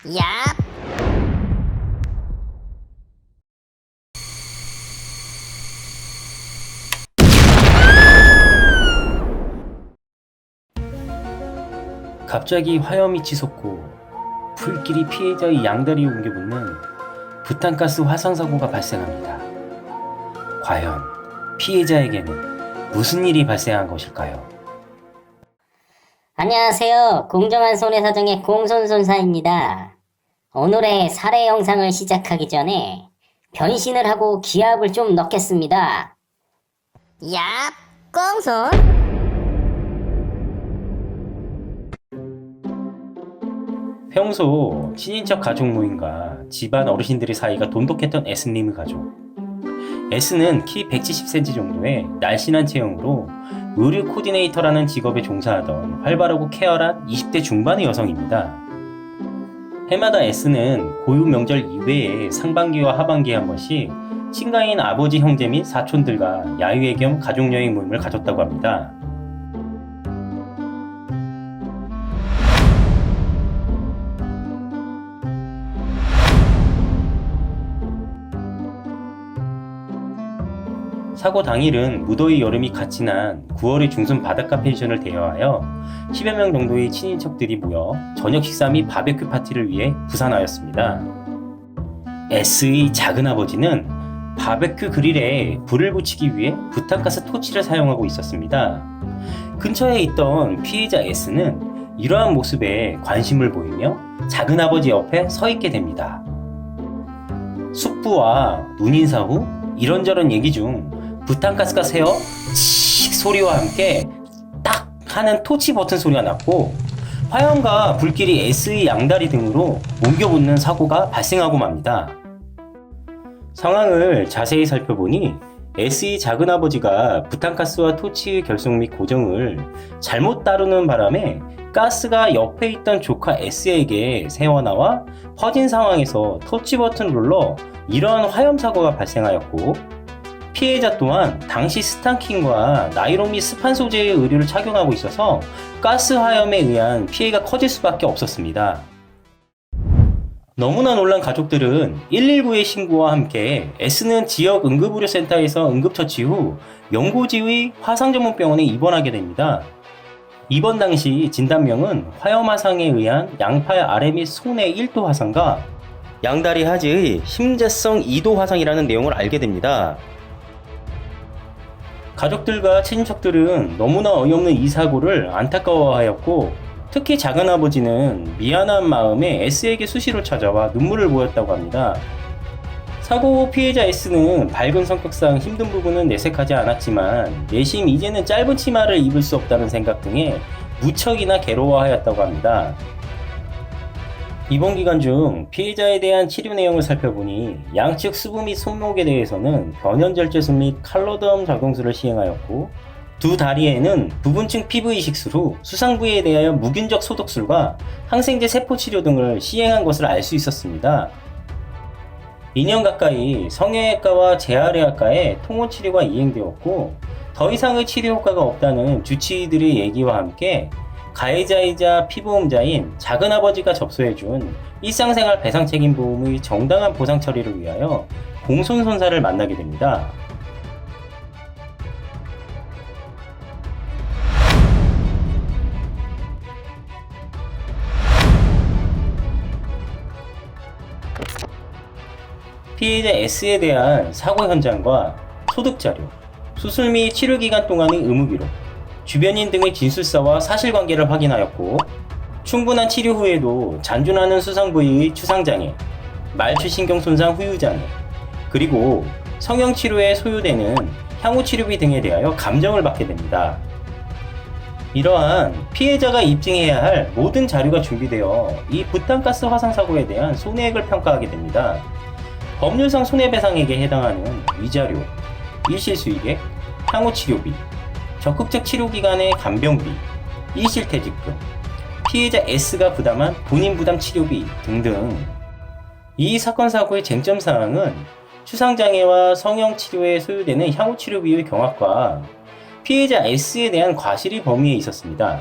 야! 갑자기 화염이 치솟고 불길이 피해자의 양다리에 옮겨붙는 부탄가스 화상사고가 발생합니다. 과연 피해자에게는 무슨 일이 발생한 것일까요? 안녕하세요. 공정한 손해사정의 공손손사입니다. 오늘의 사례 영상을 시작하기 전에 변신을 하고 기합을 좀 넣겠습니다. 야! 공손! 평소 친인척 가족 모임과 집안 어르신들의 사이가 돈독했던 S님의 가족. S는 키 170cm 정도의 날씬한 체형으로 의류 코디네이터라는 직업에 종사하던 활발하고 쾌활한 20대 중반의 여성입니다. 해마다 S는 고유 명절 이외에 상반기와 하반기에 한 번씩 친가인 아버지, 형제 및 사촌들과 야유회 겸 가족여행 모임을 가졌다고 합니다. 사고 당일은 무더위 여름이 같이 난 9월의 중순 바닷가 펜션을 대여하여 10여 명 정도의 친인척들이 모여 저녁 식사 및 바베큐 파티를 위해 부산하였습니다. S의 작은아버지는 바베큐 그릴에 불을 붙이기 위해 부탄가스 토치를 사용하고 있었습니다. 근처에 있던 피해자 S는 이러한 모습에 관심을 보이며 작은아버지 옆에 서 있게 됩니다. 숙부와 눈인사 후 이런저런 얘기 중 부탄가스가 새어 칙 소리와 함께 딱 하는 토치 버튼 소리가 났고 화염과 불길이 S의 양다리 등으로 옮겨붙는 사고가 발생하고 맙니다. 상황을 자세히 살펴보니 S의 작은아버지가 부탄가스와 토치의 결속 및 고정을 잘못 다루는 바람에 가스가 옆에 있던 조카 S에게 새어나와 퍼진 상황에서 터치 버튼을 눌러 이러한 화염 사고가 발생하였고, 피해자 또한 당시 스탄킹과 나이론 및 스판 소재의 의류를 착용하고 있어서 가스 화염에 의한 피해가 커질 수밖에 없었습니다. 너무나 놀란 가족들은 119의 신고와 함께 S는 지역 응급의료센터에서 응급처치 후 영고지의 화상전문병원에 입원하게 됩니다. 입원 당시 진단명은 화염 화상에 의한 양팔 아래 및 손의 1도 화상과 양다리 하지의 심재성 2도 화상이라는 내용을 알게 됩니다. 가족들과 친척들은 너무나 어이없는 이 사고를 안타까워하였고, 특히 작은아버지는 미안한 마음에 S에게 수시로 찾아와 눈물을 보였다고 합니다. 사고 후 피해자 S는 밝은 성격상 힘든 부분은 내색하지 않았지만 내심 이제는 짧은 치마를 입을 수 없다는 생각 등에 무척이나 괴로워하였다고 합니다. 입원 기간 중 피해자에 대한 치료 내용을 살펴보니 양측 수부 및 손목에 대해서는 변연절제술 및 칼로덤 작용술을 시행하였고, 두 다리에는 부분층 피부 이식술 후 수상 부위에 대하여 무균적 소독술과 항생제 세포 치료 등을 시행한 것을 알 수 있었습니다. 2년 가까이 성형외과와 재활의학과의 통원 치료가 이행되었고, 더 이상의 치료 효과가 없다는 주치의들의 얘기와 함께 가해자이자 피보험자인 작은아버지가 접수해준 일상생활 배상책임보험의 정당한 보상 처리를 위하여 공손손사를 만나게 됩니다. 피해자 S에 대한 사고 현장과 소득자료, 수술 및 치료 기간 동안의 의무기록, 주변인 등의 진술사와 사실관계를 확인하였고, 충분한 치료 후에도 잔존하는 수상 부위의 추상장애, 말추신경 손상 후유장애, 그리고 성형치료에 소요되는 향후치료비 등에 대하여 감정을 받게 됩니다. 이러한 피해자가 입증해야 할 모든 자료가 준비되어 이 부탄가스 화상사고에 대한 손해액을 평가하게 됩니다. 법률상 손해배상액에 해당하는 위자료, 일실수익액, 향후치료비, 적극적 치료기간의 간병비, 일실퇴직금, 피해자 S가 부담한 본인 부담 치료비 등등. 이 사건 사고의 쟁점사항은 추상장애와 성형치료에 소요되는 향후치료비의 경합과 피해자 S에 대한 과실이 범위에 있었습니다.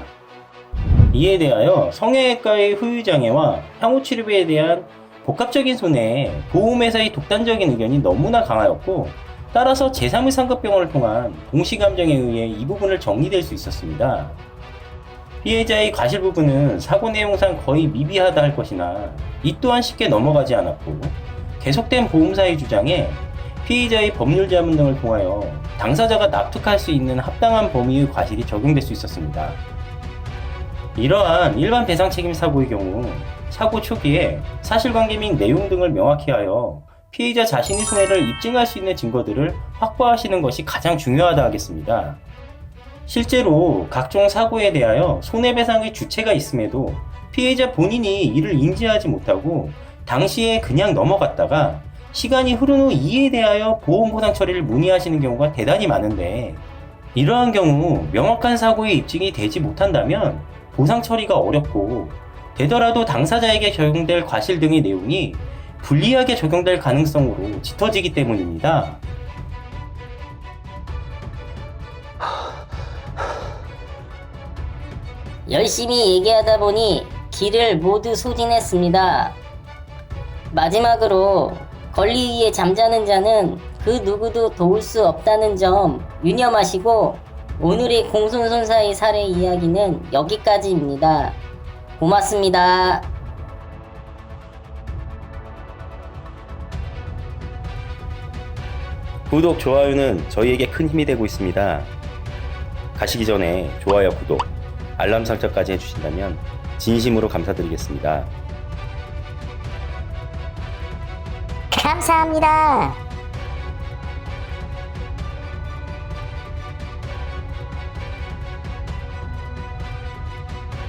이에 대하여 성형외과의 후유장애와 향후 치료비에 대한 복합적인 손해에 보험회사의 독단적인 의견이 너무나 강하였고, 따라서 제3의 상급병원을 통한 동시감정에 의해 이 부분을 정리될 수 있었습니다. 피해자의 과실 부분은 사고 내용상 거의 미비하다 할 것이나 이 또한 쉽게 넘어가지 않았고, 계속된 보험사의 주장에 피해자의 법률 자문 등을 통하여 당사자가 납득할 수 있는 합당한 범위의 과실이 적용될 수 있었습니다. 이러한 일반 배상 책임 사고의 경우 사고 초기에 사실관계 및 내용 등을 명확히 하여 피해자 자신의 손해를 입증할 수 있는 증거들을 확보하시는 것이 가장 중요하다 하겠습니다. 실제로 각종 사고에 대하여 손해배상의 주체가 있음에도 피해자 본인이 이를 인지하지 못하고 당시에 그냥 넘어갔다가 시간이 흐른 후 이에 대하여 보험보상 처리를 문의하시는 경우가 대단히 많은데, 이러한 경우 명확한 사고의 입증이 되지 못한다면 보상 처리가 어렵고, 되더라도 당사자에게 적용될 과실 등의 내용이 불리하게 적용될 가능성으로 짙어지기 때문입니다. 열심히 얘기하다 보니 길을 모두 소진했습니다. 마지막으로 권리 위에 잠자는 자는 그 누구도 도울 수 없다는 점 유념하시고, 오늘의 공손손사의 사례 이야기는 여기까지입니다. 고맙습니다. 구독, 좋아요는 저희에게 큰 힘이 되고 있습니다. 가시기 전에 좋아요, 구독, 알람 설정까지 해주신다면 진심으로 감사드리겠습니다. 감사합니다.